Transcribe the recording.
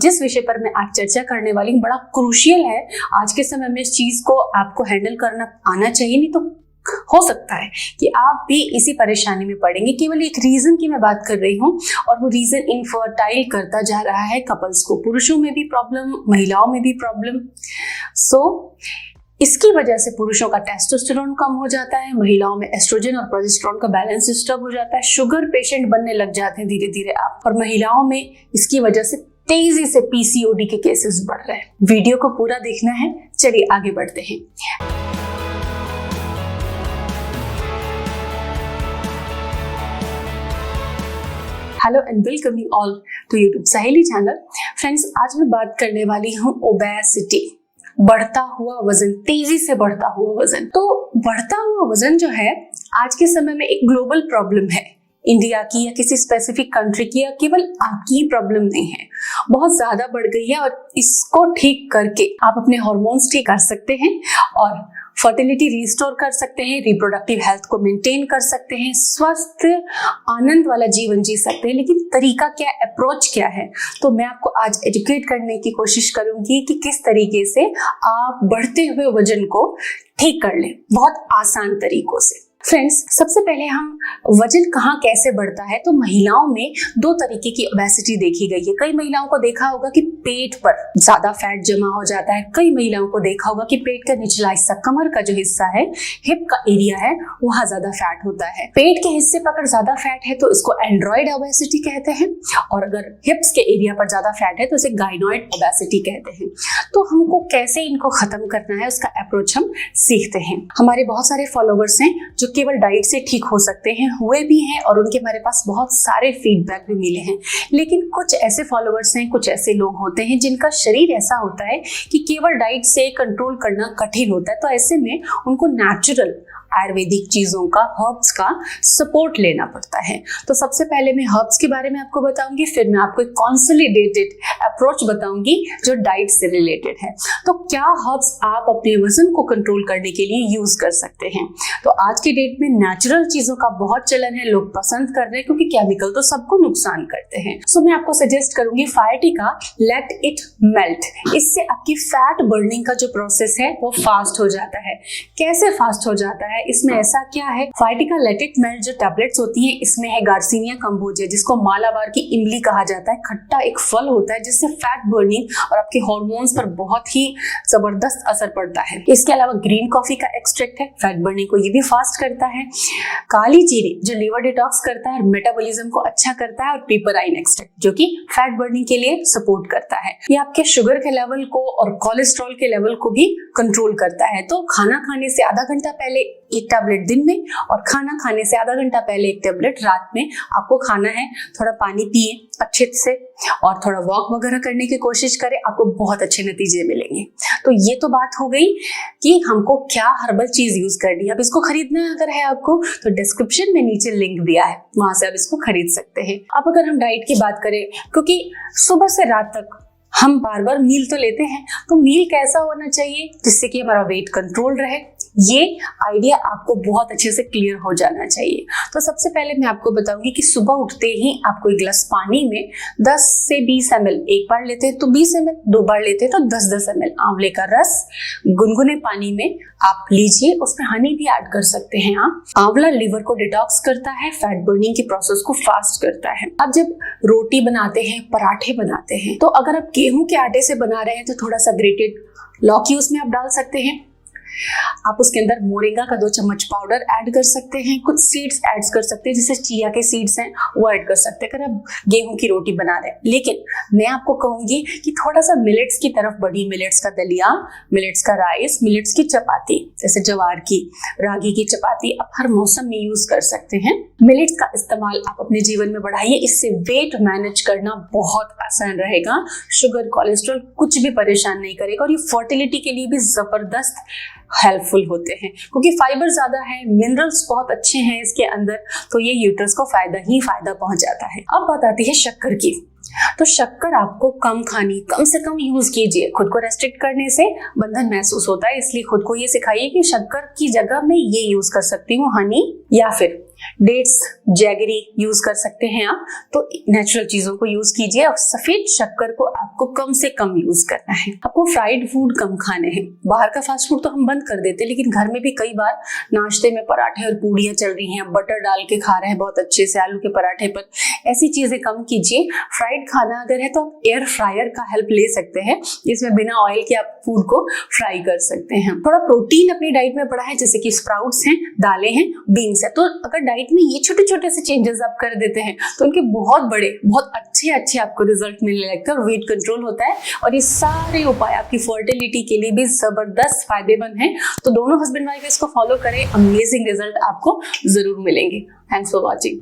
जिस विषय पर मैं आज चर्चा करने वाली हूँ बड़ा क्रूशियल है। आज के समय में इस चीज को आपको हैंडल करना आना चाहिए, नहीं तो हो सकता है कि आप भी इसी परेशानी में पड़ेंगे। केवल एक रीजन की मैं बात कर रही हूँ और वो रीजन इनफर्टाइल करता जा रहा है कपल्स को। पुरुषों में भी प्रॉब्लम, महिलाओं में भी प्रॉब्लम। इसकी वजह से पुरुषों का टेस्टोस्टेरोन कम हो जाता है, महिलाओं में एस्ट्रोजन और प्रोजेस्टेरोन का बैलेंस डिस्टर्ब हो जाता है, शुगर पेशेंट बनने लग जाते हैं धीरे धीरे आप, और महिलाओं में इसकी वजह से तेजी से पीसीओडी के केसेस बढ़ रहे हैं। वीडियो को पूरा देखना है, चलिए आगे बढ़ते हैं। Hello and welcome you all to YouTube Saheli channel. Friends, आज मैं बात करने वाली हूँ ओबेसिटी, बढ़ता हुआ वजन, तेजी से बढ़ता हुआ वजन। तो बढ़ता हुआ वजन जो है आज के समय में एक ग्लोबल प्रॉब्लम है। इंडिया की या किसी स्पेसिफिक कंट्री की या केवल आपकी ही प्रॉब्लम नहीं है, बहुत ज्यादा बढ़ गई है। और इसको ठीक करके आप अपने हार्मोन्स ठीक कर सकते हैं और फर्टिलिटी रिस्टोर कर सकते हैं, रिप्रोडक्टिव हेल्थ को मेंटेन कर सकते हैं, स्वस्थ आनंद वाला जीवन जी सकते हैं। लेकिन तरीका क्या, अप्रोच क्या है, तो मैं आपको आज एजुकेट करने की कोशिश करूंगी कि किस तरीके से आप बढ़ते हुए वजन को ठीक कर लें, बहुत आसान तरीकों से। फ्रेंड्स, सबसे पहले हम वजन कहाँ कैसे बढ़ता है, तो महिलाओं में दो तरीके की ओबेसिटी देखी गई है। कई महिलाओं को देखा होगा कि पेट पर ज्यादा फैट जमा हो जाता है, कई महिलाओं को देखा होगा कि पेट का निचला हिस्सा, कमर का जो हिस्सा है, हिप का एरिया है, वहां ज्यादा फैट होता है। पेट के हिस्से पर अगर ज्यादा फैट है तो इसको एंड्रॉइड ओबेसिटी कहते हैं, और अगर हिप्स के एरिया पर ज्यादा फैट है तो इसे गाइनॉइड ओबेसिटी कहते हैं। तो हमको कैसे इनको खत्म करना है उसका अप्रोच हम सीखते हैं। हमारे बहुत सारे फॉलोवर्स हैं जो केवल डाइट से ठीक हो सकते हैं, हुए भी हैं, और उनके हमारे पास बहुत सारे फीडबैक भी मिले हैं। लेकिन कुछ ऐसे फॉलोवर्स हैं, कुछ ऐसे लोग होते हैं जिनका शरीर ऐसा होता है कि केवल डाइट से कंट्रोल करना कठिन होता है। तो ऐसे में उनको नेचुरल आयुर्वेदिक चीजों का, हर्ब्स का सपोर्ट लेना पड़ता है। तो सबसे पहले मैं हर्ब्स के बारे में आपको बताऊंगी, फिर मैं आपको एक कंसोलिडेटेड अप्रोच बताऊंगी जो डाइट से रिलेटेड है। तो क्या हर्ब्स आप अपने वजन को कंट्रोल करने के लिए यूज कर सकते हैं। तो आज की डेट में नेचुरल चीजों का बहुत चलन है, लोग पसंद कर रहे हैं क्योंकि केमिकल तो सबको नुकसान करते हैं। सो मैं आपको सजेस्ट करूंगी फायटिका लेट इट मेल्ट। इससे आपकी फैट बर्निंग का जो प्रोसेस है वो फास्ट हो जाता है। कैसे फास्ट हो जाता है, इसमें ऐसा क्या है, फायटिका लेट इट मेल्ट जो टैबलेट्स होती हैं, इसमें है गार्सिनिया कंबोजिया, जिसको मालाबार की इमली कहा जाता है। खट्टा एक फल होता है जिससे फैट बर्निंग और आपके हार्मोन्स पर बहुत ही जबरदस्त असर पड़ता है। इसके अलावा ग्रीन कॉफी का एक्सट्रैक्ट है, फैट बर्निंग को ये भी फास्ट करता है। काली जीरी जो लीवर डिटॉक्स करता है, मेटाबॉलिज्म को अच्छा करता है, और पिपराइन एक्सट्रैक्ट जो कि फैट बर्निंग के लिए सपोर्ट करता है। ये आपके शुगर के लेवल को और कोलेस्ट्रॉल के लेवल को भी कंट्रोल करता है। तो खाना खाने से आधा घंटा पहले एक टैबलेट दिन में, और खाना खाने से आधा घंटा पहले एक टैबलेट रात में आपको खाना है। थोड़ा पानी पिए अच्छे से और थोड़ा वॉक वगैरह करने की कोशिश करें, आपको बहुत अच्छे नतीजे मिलेंगे। तो ये तो बात हो गई कि हमको क्या हर्बल चीज यूज करनी है। अब इसको खरीदना अगर है आपको तो डिस्क्रिप्शन में नीचे लिंक दिया है, वहां से आप इसको खरीद सकते हैं। अब अगर हम डाइट की बात करें, क्योंकि सुबह से रात तक हम बार बार मील तो लेते हैं, तो मील कैसा होना चाहिए जिससे कि हमारा वेट कंट्रोल रहे, ये आइडिया आपको बहुत अच्छे से क्लियर हो जाना चाहिए। तो सबसे पहले मैं आपको बताऊंगी कि सुबह उठते ही आपको एक गिलास पानी में 10 से 20 ml, एक बार लेते हैं तो 20 ml, दो बार लेते हैं तो 10-10 ml आंवले का रस गुनगुने पानी में आप लीजिए। उसमें हनी भी ऐड कर सकते हैं आप। आंवला लिवर को डिटॉक्स करता है, फैट बर्निंग के प्रोसेस को फास्ट करता है। आप जब रोटी बनाते हैं, पराठे बनाते हैं, तो अगर आप गेहूं के आटे से बना रहे हैं तो थोड़ा सा ग्रेटेड लौकी उसमें आप डाल सकते हैं। आप उसके अंदर मोरिंगा का 2 चम्मच पाउडर ऐड कर सकते हैं, कुछ सीड्स ऐड कर सकते हैं, जैसे चिया के सीड्स हैं वो ऐड कर सकते हैं अगर आप गेहूं की रोटी बना रहे हैं। लेकिन मैं आपको कहूंगी कि थोड़ा सा मिलेट्स की तरफ बढ़िए, मिलेट्स का दलिया, मिलेट्स का राइस, मिलेट्स की चपाती, जैसे जवार की, रागी की चपाती आप हर मौसम में यूज कर सकते हैं। मिलेट्स का इस्तेमाल आप अपने जीवन में बढ़ाइए, इससे वेट मैनेज करना बहुत आसान रहेगा। शुगर, कोलेस्ट्रॉल कुछ भी परेशान नहीं करेगा, और ये फर्टिलिटी के लिए भी जबरदस्त हेल्पफुल होते हैं क्योंकि फाइबर ज्यादा है, मिनरल्स बहुत अच्छे हैं इसके अंदर, तो ये यूट्रस को फायदा ही फायदा पहुंचाता है। अब बात आती है शक्कर की। तो शक्कर आपको कम खानी, कम से कम यूज कीजिए। खुद को रेस्ट्रिक्ट करने से बंधन महसूस होता है, इसलिए खुद को ये सिखाइए कि शक्कर की जगह मैं ये यूज कर सकती हूँ, हनी या फिर डेट्स, जैगरी यूज कर सकते हैं आप। तो नेचुरल चीजों को यूज कीजिए और सफेद शक्कर को आपको कम से कम यूज करना है। आपको फ्राइड फूड कम खाने हैं। बाहर का फास्ट फूड तो हम बंद कर देते हैं, लेकिन घर में भी कई बार नाश्ते में पराठे और पूड़ियां चल रही हैं, बटर डाल के खा रहे हैं बहुत अच्छे से आलू के पराठे पर। ऐसी चीजें कम कीजिए। फ्राइड खाना अगर है तो आप एयर फ्रायर का हेल्प ले सकते हैं, जिसमें बिना ऑयल के आप फूड को फ्राई कर सकते हैं। थोड़ा प्रोटीन अपनी डाइट में बढ़ाएं, जैसे कि स्प्राउट्स हैं, दालें हैं, बीन्स है। तो अगर डाइट में ये छोटे छोटे से चेंजेस आप कर देते हैं तो उनके बहुत बड़े, बहुत अच्छे आपको रिजल्ट मिलने लगता है और वेट कंट्रोल होता है। और ये सारे उपाय आपकी फर्टिलिटी के लिए भी जबरदस्त फायदेमंद हैं। तो दोनों हस्बैंड वाइफ इसको फॉलो करें, अमेजिंग रिजल्ट आपको जरूर मिलेंगे। Thanks for watching.